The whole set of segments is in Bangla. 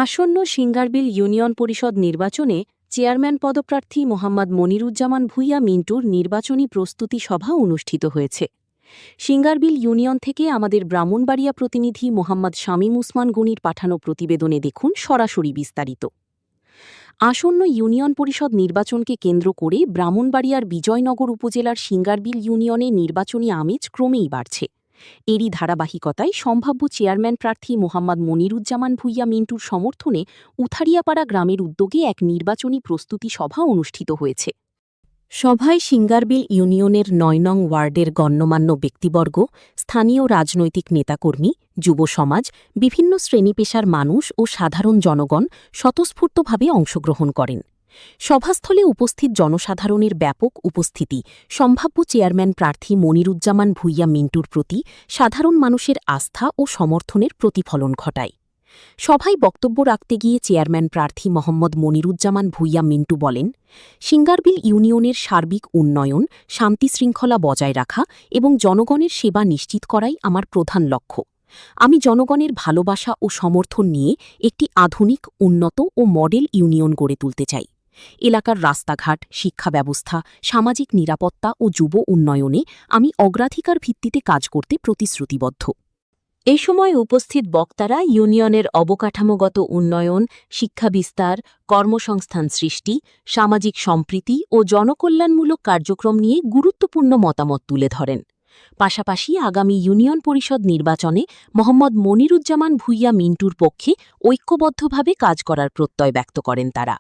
আসন্ন সিঙ্গারবিল ইউনিয়ন পরিষদ নির্বাচনে চেয়ারম্যান পদপ্রার্থী মোহাম্মদ মনিরুজ্জামান ভূঁইয়া মিন্টুর নির্বাচনী প্রস্তুতি সভা অনুষ্ঠিত হয়েছে। সিঙ্গারবিল ইউনিয়ন থেকে আমাদের ব্রাহ্মণবাড়িয়া প্রতিনিধি মোহাম্মদ শামীম উসমান গনির পাঠানো প্রতিবেদনে দেখুন সরাসরি বিস্তারিত। আসন্ন ইউনিয়ন পরিষদ নির্বাচনকে কেন্দ্র করে ব্রাহ্মণবাড়িয়ার বিজয়নগর উপজেলার সিঙ্গারবিল ইউনিয়নে নির্বাচনী আমেজ ক্রমেই বাড়ছে। এরই ধারাবাহিকতায় সম্ভাব্য চেয়ারম্যান প্রার্থী মোহাম্মদ মনিরুজ্জামান ভূঁইয়া মিন্টুর সমর্থনে উথারিয়াপাড়া গ্রামের উদ্যোগে এক নির্বাচনী প্রস্তুতি সভা অনুষ্ঠিত হয়েছে। সভায় সিঙ্গারবিল ইউনিয়নের ৯ নং ওয়ার্ডের গণ্যমান্য ব্যক্তিবর্গ, স্থানীয় রাজনৈতিক নেতাকর্মী, যুব সমাজ, বিভিন্ন শ্রেণীপেশার মানুষ ও সাধারণ জনগণ স্বতঃস্ফূর্তভাবে অংশগ্রহণ করেন। সভাস্থলে উপস্থিত জনসাধারণের ব্যাপক উপস্থিতি সম্ভাব্য চেয়ারম্যান প্রার্থী মনিরুজ্জামান ভূঁইয়া মিন্টুর প্রতি সাধারণ মানুষের আস্থা ও সমর্থনের প্রতিফলন ঘটায়। সভায় বক্তব্য রাখতে গিয়ে চেয়ারম্যান প্রার্থী মোহাম্মদ মনিরুজ্জামান ভূঁইয়া মিন্টু বলেন, সিঙ্গারবিল ইউনিয়নের সার্বিক উন্নয়ন, শান্তিশৃঙ্খলা বজায় রাখা এবং জনগণের সেবা নিশ্চিত করাই আমার প্রধান লক্ষ্য। আমি জনগণের ভালোবাসা ও সমর্থন নিয়ে একটি আধুনিক, উন্নত ও মডেল ইউনিয়ন গড়ে তুলতে চাই। এলাকার রাস্তাঘাট, শিক্ষা ব্যবস্থা, সামাজিক নিরাপত্তা ও যুব উন্নয়নে আমি অগ্রাধিকার ভিত্তিতে কাজ করতে প্রতিশ্রুতিবদ্ধ। এ সময় উপস্থিত বক্তারা ইউনিয়নের অবকাঠামোগত উন্নয়ন, শিক্ষা বিস্তার, কর্মসংস্থান সৃষ্টি, সামাজিক সম্প্রীতি ও জনকল্যাণমূলক কার্যক্রম নিয়ে গুরুত্বপূর্ণ মতামত তুলে ধরেন। পাশাপাশি আগামী ইউনিয়ন পরিষদ নির্বাচনে মোহাম্মদ মনিরুজ্জামান ভূঁইয়া মিন্টুর পক্ষে ঐক্যবদ্ধভাবে কাজ করার প্রত্যয় ব্যক্ত করেন তারা।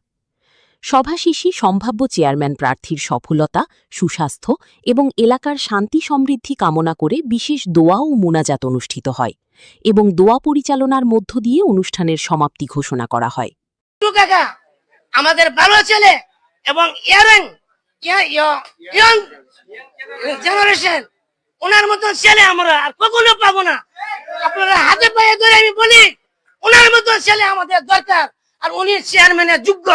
সভা শেষে সম্ভাব্য চেয়ারম্যান প্রার্থীর সফলতা, সুস্বাস্থ্য এবং এলাকার শান্তি সমৃদ্ধি কামনা করে বিশেষ দোয়া ও মুনাজাত অনুষ্ঠিত হয় এবং দোয়া পরিচালনার মধ্য দিয়ে অনুষ্ঠানের সমাপ্তি ঘোষণা করা হয়। আমাদের ভালো ছেলে এবং জেনারেশন, ওনার মতন ছেলে আমরা আর কখনো পাবো না। আপনারা হাতে পায়ে ধরে আমি বলি, ওনার মতন ছেলে আমাদের দরকার। আর উনি চেয়ারম্যানের যোগ্য,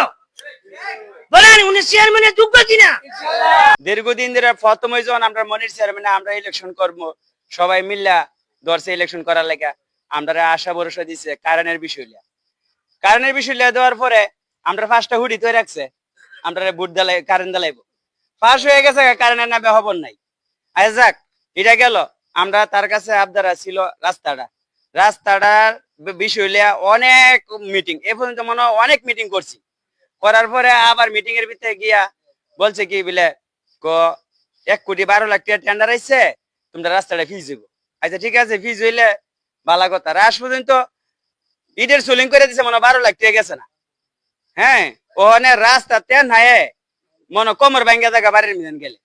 বলেন উনি চেয়ারম্যানের যোগ্য কিনা? দীর্ঘদিন ধরে প্রথম যখন আমরা মনির চেয়ারম্যানে আমরা ইলেকশন করবো, সবাই মিল্লা দর্শে ইলেকশন করার লেগা আমরা আশা ভরসা দিচ্ছে কারণের বিষয় দেওয়ার পরে আমরা ফার্স্টটা হুডি তৈরি রাখছে, আমরা বুট দালাই কারেন্ট দালাইবো, পাশ হয়ে গেছে, কারেন্টের নামে হবর নাই। আচ্ছা যাক, এটা গেল। আমরা তার কাছে আবদারা ছিল রাস্তাটার বিষয় লিয়া অনেক মিটিং, এ পর্যন্ত মনে হয় অনেক মিটিং করছি। করার পরে আবার মিটিং এর ভিতরে গিয়া বলছে কি বলে 1,12,00,000 টাকা টেন্ডার আইছে, তোমরা রাস্তাটা ফিজ দিব। আচ্ছা ঠিক আছে, ফিজ হইলে ভালো কথা। রাস পর্যন্ত ইটের সোলিং করে দিছে, মনে 12,00,000 টাকা গেছে না। হ্যাঁ, ওখানে রাস্তা তেন হায় মনে কোমর ভাঙ্গা জায়গা বাড়ির মিজান গেলে।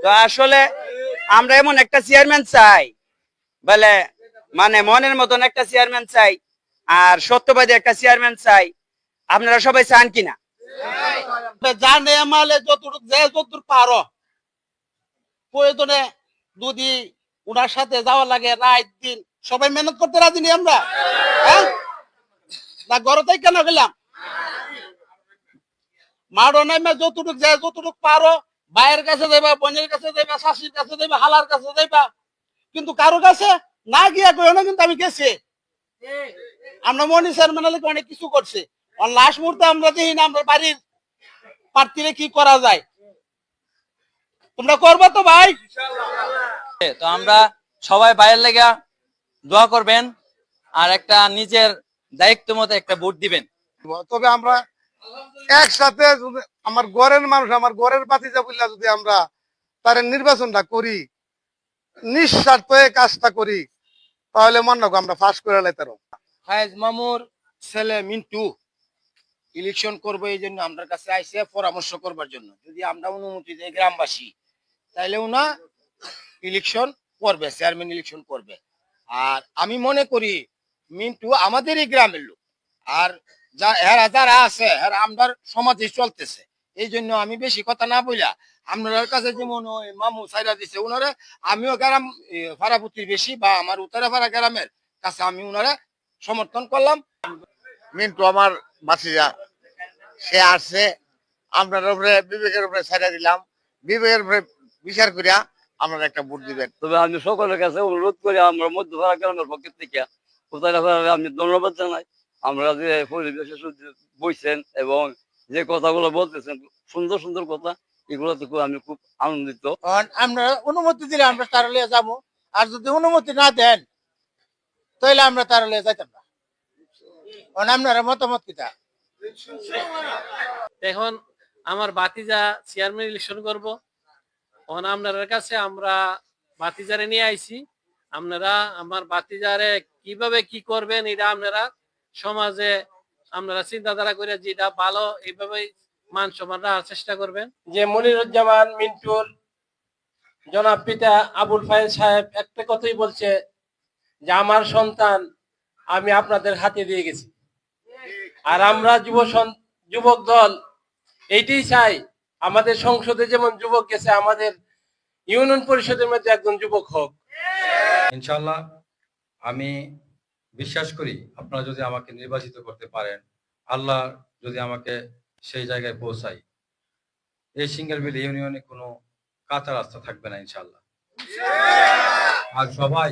তো আসলে আমরা এমন একটা চেয়ারম্যান চাই, বলে মানে মনের মতন একটা চেয়ারম্যান চাই, আর সত্যবাদী একটা চেয়ারম্যান চাই। আপনারা সবাই চান কিনা? জানে আমালে যতটুক পারো প্রয়োজনে যদি ওনার সাথে যাওয়া লাগে, রাত দিন সবাই মেহনত করতে রাজি নি আমরা। না ঘরতেই কেন গেলাম, মারো নামে যতটুক পারো, ভাইয়ের কাছে যাইবা, বোনের কাছে যাইবা, শাশির কাছে যাইবা, হালার কাছে যাইবা, কিন্তু কারো কাছে না গিয়া কই না। কিন্তু আমি গেছি, আমরা মনি চেয়ারম্যান অনেক কিছু করছে। লাস্ট মুহূর্তে আমরা দেখি না আমরা বাড়ির প্রার্থীরা কি করা যায়। তোমরা করবো তো ভাই? তো আমরা সবাই বাইরের লেগা দোয়া করবেন আর একটা নিজের দায়িত্ব মতো একটা ভোট দিবেন। তবে আমরা একসাথে আমার ঘরের মানুষ, আমার ঘরের বাতিজা বললা যদি আমরা তার নির্বাচনটা করি, নিঃস্বার্থ কাজটা করি, তাহলে মনে রাখো আমরা ফাঁস করে লাইতাম। হায়েজ মামুর ছেলে মিন্টু ইলেকশন করবো, এই জন্য আমরা কাছে আইসে পরামর্শ করবার জন্য। যদি আমরা অনুমতি দেই গ্রামবাসী, তাইলে উনা ইলেকশন করবে, চেয়ারম্যান ইলেকশন করবে। আর আমি মনে করি মিন্টু আমাদেরই গ্রামের লোক, আর যারা আছে আমরা সমাজে চলতেছে। এই জন্য আমি বেশি কথা না বইলা আপনার কাছে যেমন ওই মামু সাইরা দিছে উনারে, আমিও গ্রাম ফারাপুতির বেশি বা আমার উত্তরাপাড়া গ্রামের কাছে আমি উনারে সমর্থন করলাম। মিন্টু আমার বাতিজা, সে আসছে, আপনার উপরে বিবেকের উপরে ছাড়া দিলাম, বিবেকের উপরে বিচার করিয়া আপনারা একটা ভোট দিবেন। তবে আমি সকলের কাছে অনুরোধ করি, আমরা মধ্যপাড়া গ্রামের পক্ষের থেকে আমি ধন্যবাদ জানাই আমরা যে পরিবেশে বইছেন এবং যে কথাগুলো বলতেছেন সুন্দর সুন্দর কথা, এগুলো তো আমি খুব আনন্দিত। আমরা অনুমতি দিলে আমরা তারলে যাবো, আর যদি অনুমতি না দেন তাহলে আমরা তারলে যাইতাম না। আপনারা মতামত কিটা? এখন আমার বাতিজা চেয়ারম্যান ইলেকশন করব, এখন আপনার কাছে আমরা বাতিজারে নিয়ে আইছি। আপনারা আমার বাতিজারে কিভাবে কি করবেন এটা আপনারা সমাজে আপনারা চিন্তাধারা করে যেটা ভালো এইভাবে মান সম্মান রাখার চেষ্টা করবেন। যে মনিরুজ্জামান মিন্টুর জনাব পিতা আবুল ফায়েজ সাহেব একটা কথাই বলছে যে আমার সন্তান আমি আপনাদের হাতে দিয়ে গেছি, আর আমরা যুবক দল এইটাই চাই, আমাদের সংসদে যেমন যুবক গেছে আমাদের ইউনিয়ন পরিষদের মধ্যে একজন যুবক হোক। ইনশাল্লাহ আমি বিশ্বাস করি আপনারা যদি আমাকে নির্বাচিত করতে পারেন, আল্লাহ যদি আমাকে সেই জায়গায় পৌঁছাই, এই সিঙ্গারবিল ইউনিয়নে কোনো কাঁচা রাস্তা থাকবে না ইনশাল্লাহ। আর সবাই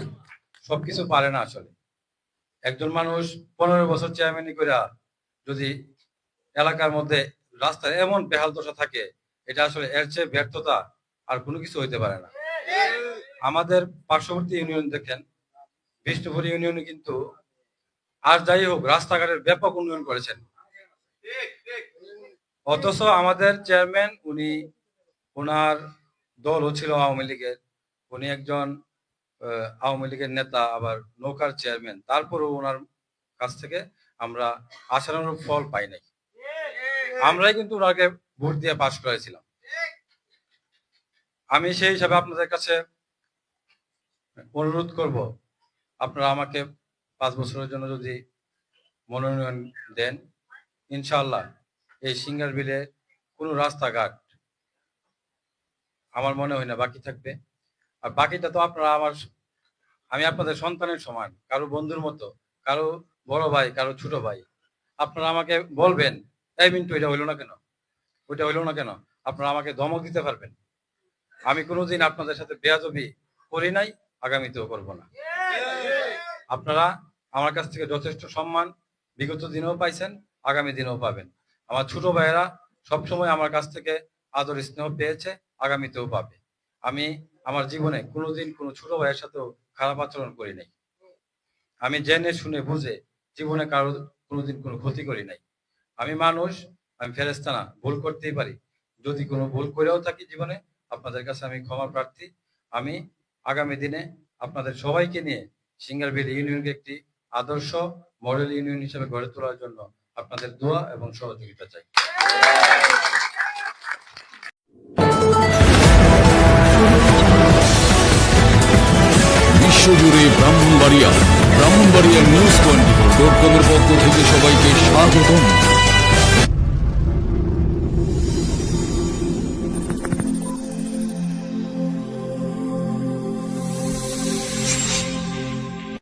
সবকিছু পারে না আসলে। একজন মানুষ 15 বছর চেয়ারম্যানি করে যদি এলাকার মধ্যে রাস্তার এমন বেহাল দশা থাকে, এটা আসলে এর চেয়ে ব্যর্থতা আর কোনো কিছু হইতে পারে না। আমাদের পার্শ্ববর্তী ইউনিয়ন দেখেন, বিষ্ণুপুর ইউনিয়নে কিন্তু আর যাই হোক রাস্তাঘাটের ব্যাপক উন্নয়ন করেছেন, অথচ আমাদের চেয়ারম্যান ওনার দলও ছিল আওয়ামী লীগের, উনি একজন আওয়ামী লীগের নেতা, আবার নৌকার চেয়ারম্যান, তারপরেও ওনার কাছ থেকে আমরা আশানুরূপ ফল পাই নাই। আমরাই কিন্তু ওনাকে ভোট দিয়ে পাশ করেছিলাম। আমি সেই হিসাবে আপনাদের কাছে অনুরোধ করব, আপনারা আমাকে 5 বছরের জন্য যদি মনোনয়ন দেন, ইনশাআল্লাহ এই সিঙ্গারবিলে কোনো রাস্তাঘাট আমার মনে হয় না বাকি থাকবে। আর বাকিটা তো আপনারা আমি আপনাদের সন্তানের সমান, কারো বন্ধুর মতো, কারো বড় ভাই, কারো ছোট ভাই। আপনারা আমাকে বলবেন, এই মিন্টু এটা হইলো না কেন, ওইটা হইলো না কেন, আপনারা আমাকে ধমক দিতে পারবেন। আমি কোনোদিন আপনাদের সাথে বেয়াদবি করি নাই, আগামীতেও করব না। আপনারা আমার কাছ থেকে যথেষ্ট সম্মান বিগত দিনেও পাইছেন, আগামী দিনেও পাবেন। আমার ছোট ভাইয়েরা সবসময় আমার কাছ থেকে আদর স্নেহ পেয়েছে, আগামীতেও পাবে। আমি আমার জীবনে কোনোদিন কোনো ছোট ভাইয়ের সাথেও খারাপ আচরণ করি নাই। আমি জেনে শুনে বুঝে জীবনে কারো কোনোদিন কোনো ক্ষতি করি নাই। আমি মানুষ, আমি ফেরেশতা না, ভুল করতেই পারি। যদি কোনো ভুল করেও থাকি জীবনে, আপনাদের কাছে আমি ক্ষমা প্রার্থী। আমি আগামী দিনে আপনাদের সবাইকে নিয়ে সিঙ্গারবিল ইউনিয়নকে একটি আদর্শ মডেল ইউনিয়ন হিসেবে গড়ে তোলার জন্য আপনাদের দোয়া এবং সহযোগিতা চাই। বিশ্বজুড়ে ব্রাহ্মণবাড়িয়া নিউজ 24.com এর পক্ষ থেকে সবাইকে স্বাগতম।